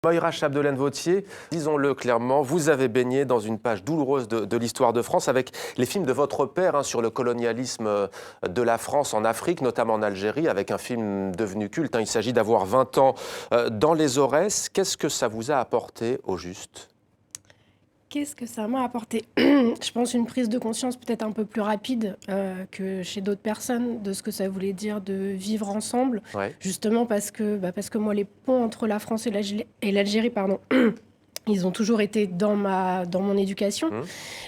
Moira Chapdelaine-Vauthier, disons-le clairement, vous avez baigné dans une page douloureuse de l'histoire de France avec les films de votre père sur le colonialisme de la France en Afrique, notamment en Algérie, avec un film devenu culte. Il s'agit d'avoir 20 ans dans les Aurès. Qu'est-ce que ça vous a apporté au juste ? Qu'est-ce que ça m'a apporté ? Je pense une prise de conscience peut-être un peu plus rapide que chez d'autres personnes de ce que ça voulait dire de vivre ensemble. Ouais. Justement parce que moi, les ponts entre la France et l'Algérie, ils ont toujours été dans mon éducation.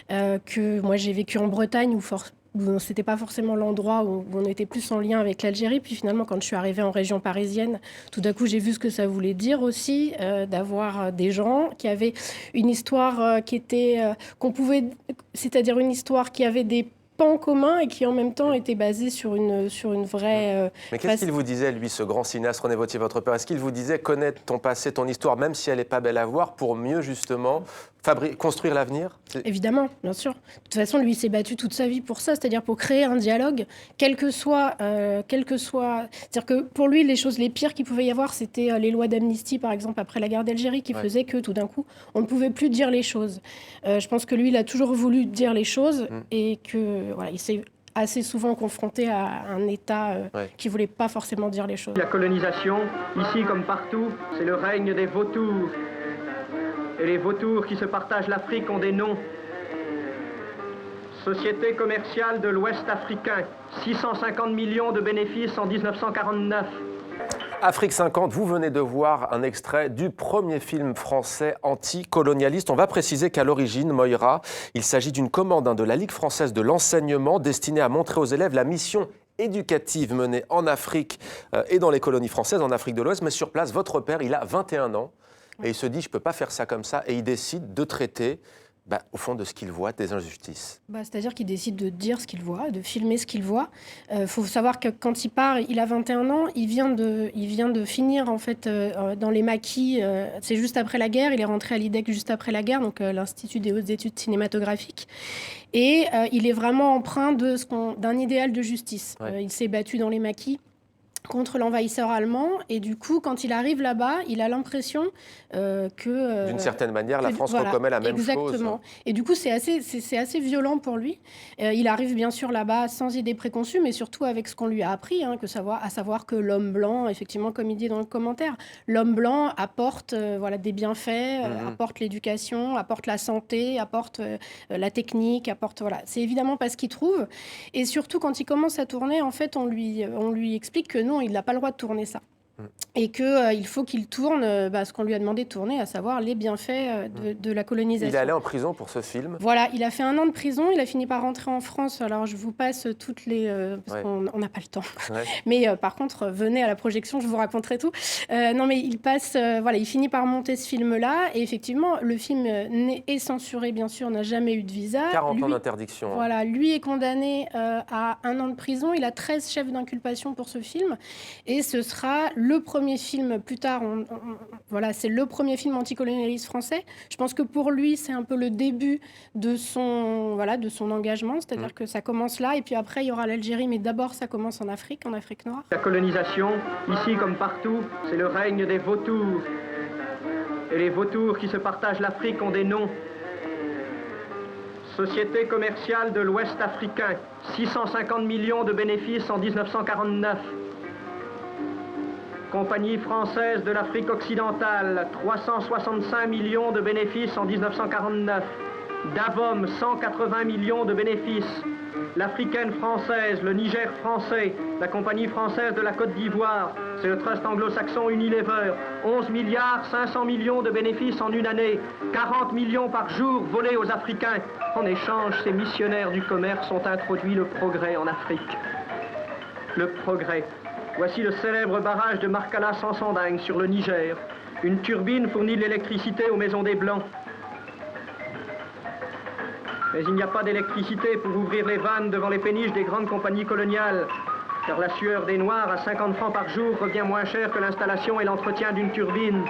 Que moi, j'ai vécu en Bretagne où c'était pas forcément l'endroit où on était plus en lien avec l'Algérie. Puis finalement, quand je suis arrivée en région parisienne, tout d'un coup, j'ai vu ce que ça voulait dire aussi d'avoir des gens qui avaient une histoire qui était c'est-à-dire une histoire qui avait des pans communs et qui en même temps était basée sur une vraie... Mais qu'est-ce qu'il vous disait, lui, ce grand cinéaste René Vauthier, votre père ? Est-ce qu'il vous disait connaître ton passé, ton histoire, même si elle n'est pas belle à voir, pour mieux justement construire l'avenir ? Évidemment, bien sûr. De toute façon, lui, il s'est battu toute sa vie pour ça, c'est-à-dire pour créer un dialogue, quel que soit... C'est-à-dire que pour lui, les pires qu'il pouvait y avoir, c'était les lois d'amnistie, par exemple, après la guerre d'Algérie, qui faisaient que tout d'un coup, on ne pouvait plus dire les choses. Je pense que lui, il a toujours voulu dire les choses et que voilà, il s'est assez souvent confronté à un État qui ne voulait pas forcément dire les choses. La colonisation, ici comme partout, c'est le règne des vautours. Et les vautours qui se partagent l'Afrique ont des noms. Société commerciale de l'Ouest africain, 650 millions de bénéfices en 1949. Afrique 50, vous venez de voir un extrait du premier film français anticolonialiste. On va préciser qu'à l'origine, Moira, il s'agit d'une commande de la Ligue française de l'enseignement destinée à montrer aux élèves la mission éducative menée en Afrique et dans les colonies françaises, en Afrique de l'Ouest. Mais sur place, votre père, il a 21 ans et il se dit « je ne peux pas faire ça comme ça » et il décide de traiter au fond de ce qu'il voit, des injustices. C'est-à-dire qu'il décide de dire ce qu'il voit, de filmer ce qu'il voit. Faut savoir que quand il part, il a 21 ans, il vient de finir en fait dans les maquis. C'est juste après la guerre, il est rentré à l'IDEC juste après la guerre, donc l'Institut des hautes études cinématographiques. Et il est vraiment empreint d'un idéal de justice. Il s'est battu dans les maquis contre l'envahisseur allemand, et du coup, quand il arrive là-bas, il a l'impression que... D'une certaine manière, la France recommet la même chose. Exactement. Et du coup, c'est assez violent pour lui. Il arrive bien sûr là-bas sans idée préconçue, mais surtout avec ce qu'on lui a appris, à savoir que l'homme blanc, effectivement, comme il dit dans le commentaire, l'homme blanc apporte des bienfaits, apporte l'éducation, apporte la santé, apporte la technique, C'est évidemment pas ce qu'il trouve. Et surtout, quand il commence à tourner, en fait, on lui explique que non, il n'a pas le droit de tourner ça. Et qu'il faut qu'il tourne ce qu'on lui a demandé de tourner, à savoir les bienfaits de la colonisation. Il est allé en prison pour ce film. Voilà, il a fait 1 an de prison, il a fini par rentrer en France. Alors je vous passe toutes les... parce qu'on n'a pas le temps. Mais par contre, venez à la projection, je vous raconterai tout. Non mais il finit par monter ce film-là. Et effectivement, le film est censuré, bien sûr, n'a jamais eu de visa. 40 ans d'interdiction. Voilà, lui est condamné à 1 an de prison. Il a 13 chefs d'inculpation pour ce film. Et ce sera le premier film, plus tard, c'est le premier film anticolonialiste français. Je pense que pour lui, c'est un peu le début de son engagement, c'est-à-dire que ça commence là, et puis après, il y aura l'Algérie, mais d'abord, ça commence en Afrique noire. La colonisation, ici comme partout, c'est le règne des vautours. Et les vautours qui se partagent l'Afrique ont des noms. Société commerciale de l'Ouest africain, 650 millions de bénéfices en 1949. Compagnie française de l'Afrique occidentale, 365 millions de bénéfices en 1949. Davom, 180 millions de bénéfices. L'Africaine française, le Niger français, la Compagnie française de la Côte d'Ivoire, c'est le trust anglo-saxon Unilever, 11 milliards 500 millions de bénéfices en une année, 40 millions par jour volés aux Africains. En échange, ces missionnaires du commerce ont introduit le progrès en Afrique. Le progrès. Voici le célèbre barrage de Marcala Sansanding sur le Niger. Une turbine fournit de l'électricité aux maisons des Blancs. Mais il n'y a pas d'électricité pour ouvrir les vannes devant les péniches des grandes compagnies coloniales, car la sueur des Noirs à 50 francs par jour revient moins cher que l'installation et l'entretien d'une turbine.